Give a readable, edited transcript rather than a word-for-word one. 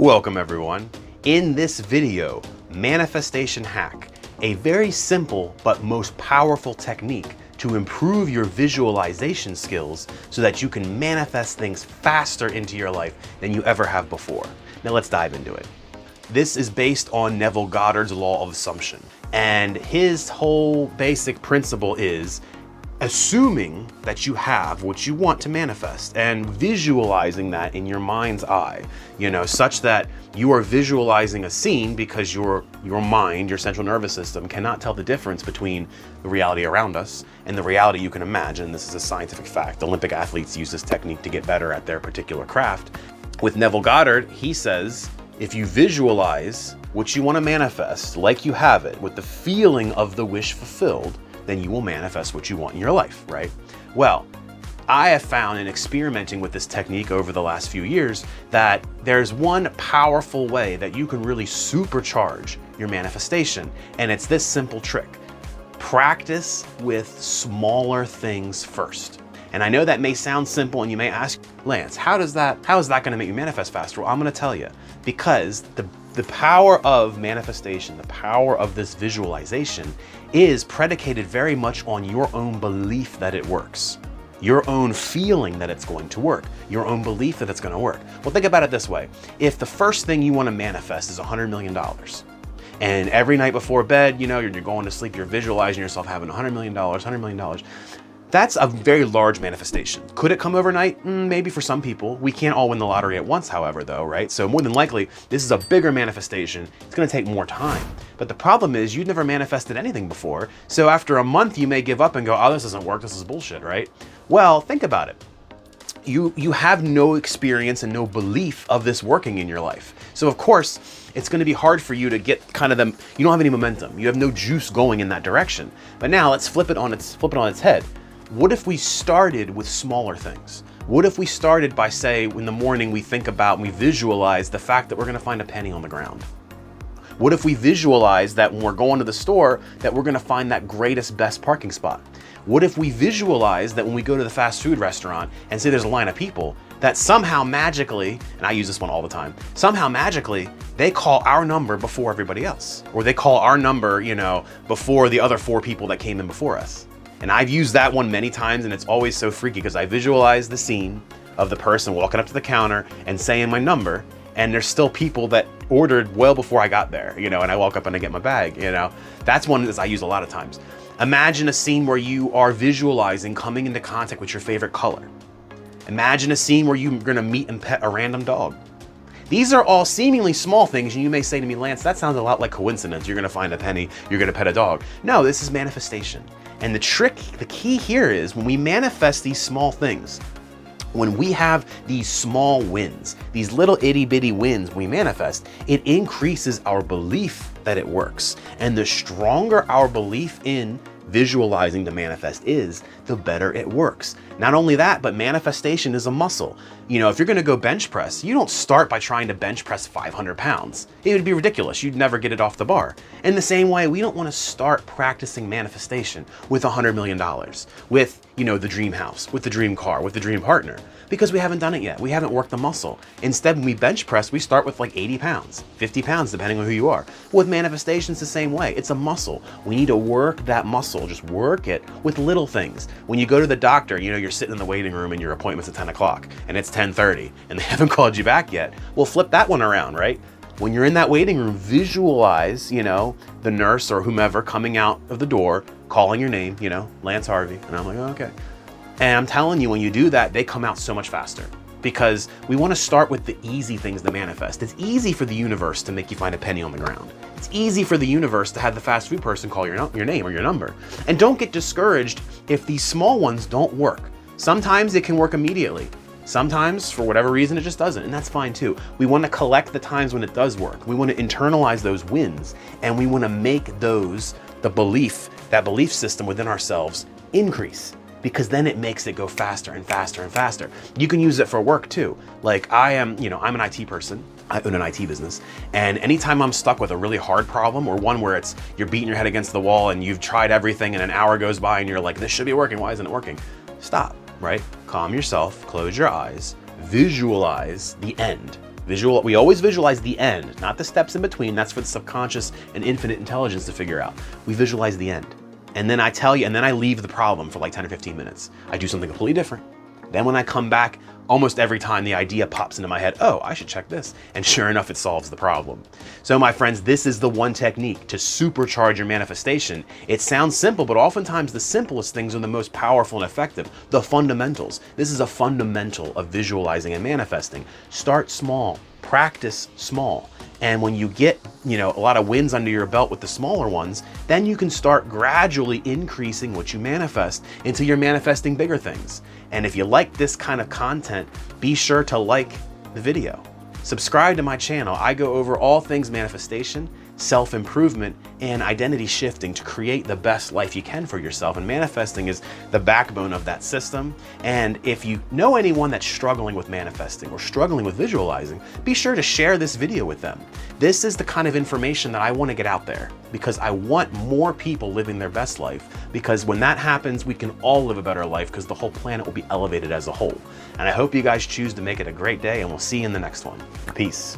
Welcome everyone. In this video, manifestation hack, a very simple but most powerful technique to improve your visualization skills so that you can manifest things faster into your life than you ever have before. Now let's dive into it. This is based on Neville Goddard's law of assumption. And his whole basic principle is assuming that you have what you want to manifest and visualizing that in your mind's eye, such that you are visualizing a scene because your mind, your central nervous system cannot tell the difference between the reality around us and the reality you can imagine. This is a scientific fact. Olympic athletes use this technique to get better at their particular craft. With Neville Goddard, he says, if you visualize what you want to manifest like you have it with the feeling of the wish fulfilled, then you will manifest what you want in your life, right? Well, I have found in experimenting with this technique over the last few years that there's one powerful way that you can really supercharge your manifestation, and it's this simple trick. Practice with smaller things first. And I know that may sound simple, and you may ask, Lance, how is that gonna make you manifest faster? Well, I'm gonna tell you, because the power of manifestation, the power of this visualization is predicated very much on your own belief that it works, your own feeling that it's going to work, your own belief that it's gonna work. Well, think about it this way. If the first thing you wanna manifest is $100 million, and every night before bed, you're going to sleep, you're visualizing yourself having $100 million, that's a very large manifestation. Could it come overnight? Maybe for some people. We can't all win the lottery at once, however, though, right? So more than likely, this is a bigger manifestation. It's gonna take more time. But the problem is you've never manifested anything before. So after a month, you may give up and go, oh, this doesn't work, this is bullshit, right? Well, think about it. You have no experience and no belief of this working in your life. So of course, it's gonna be hard for you to get kind of you don't have any momentum. You have no juice going in that direction. But now let's flip it on its head. What if we started with smaller things? What if we started by, say, in the morning we think about and we visualize the fact that we're gonna find a penny on the ground? What if we visualize that when we're going to the store that we're gonna find that greatest, best parking spot? What if we visualize that when we go to the fast food restaurant and say there's a line of people, that somehow magically, and I use this one all the time, somehow magically they call our number before everybody else, or they call our number, before the other 4 people that came in before us. And I've used that one many times, and it's always so freaky because I visualize the scene of the person walking up to the counter and saying my number, and there's still people that ordered well before I got there, and I walk up and I get my bag, That's one that I use a lot of times. Imagine a scene where you are visualizing coming into contact with your favorite color. Imagine a scene where you're gonna meet and pet a random dog. These are all seemingly small things, and you may say to me, Lance, that sounds a lot like coincidence. You're gonna find a penny, you're gonna pet a dog. No, this is manifestation. And the key here is when we manifest these small things, when we have these small wins, these little itty bitty wins we manifest, it increases our belief that it works. And the stronger our belief in visualizing to manifest is, the better it works. Not only that, but manifestation is a muscle. If you're gonna go bench press, you don't start by trying to bench press 500 pounds. It would be ridiculous. You'd never get it off the bar. In the same way, we don't wanna start practicing manifestation with $100 million, with the dream house, with the dream car, with the dream partner, because we haven't done it yet. We haven't worked the muscle. Instead, when we bench press, we start with like 80 pounds, 50 pounds, depending on who you are. With manifestation, it's the same way. It's a muscle. We need to work that muscle, just work it with little things. When you go to the doctor, you're sitting in the waiting room and your appointment's at 10 o'clock and it's 10:30 and they haven't called you back yet. Well, flip that one around, right? When you're in that waiting room, visualize, the nurse or whomever coming out of the door, calling your name, Lance Harvey. And I'm like, oh, okay. And I'm telling you, when you do that, they come out so much faster because we want to start with the easy things to manifest. It's easy for the universe to make you find a penny on the ground. It's easy for the universe to have the fast food person call your name or your number. And don't get discouraged if these small ones don't work. Sometimes it can work immediately. Sometimes, for whatever reason, it just doesn't, and that's fine too. We want to collect the times when it does work. We want to internalize those wins, and we want to make those, that belief system within ourselves increase, because then it makes it go faster and faster and faster. You can use it for work too. Like I'm an IT person. I own an IT business, and anytime I'm stuck with a really hard problem or one where you're beating your head against the wall and you've tried everything and an hour goes by and you're like, this should be working, why isn't it working? Stop, right? Calm yourself, close your eyes, visualize the end. We always visualize the end, not the steps in between. That's for the subconscious and infinite intelligence to figure out. We visualize the end. And then I tell you, and then I leave the problem for like 10 or 15 minutes. I do something completely different. Then when I come back, almost every time the idea pops into my head, oh, I should check this. And sure enough, it solves the problem. So my friends, this is the one technique to supercharge your manifestation. It sounds simple, but oftentimes the simplest things are the most powerful and effective. The fundamentals. This is a fundamental of visualizing and manifesting. Start small, practice small. And when you get, a lot of wins under your belt with the smaller ones, then you can start gradually increasing what you manifest until you're manifesting bigger things. And if you like this kind of content, be sure to like the video. Subscribe to my channel. I go over all things manifestation, self-improvement, and identity shifting to create the best life you can for yourself. And manifesting is the backbone of that system. And if you know anyone that's struggling with manifesting or struggling with visualizing, be sure to share this video with them. This is the kind of information that I want to get out there because I want more people living their best life, because when that happens, we can all live a better life because the whole planet will be elevated as a whole. And I hope you guys choose to make it a great day, and we'll see you in the next one. Peace.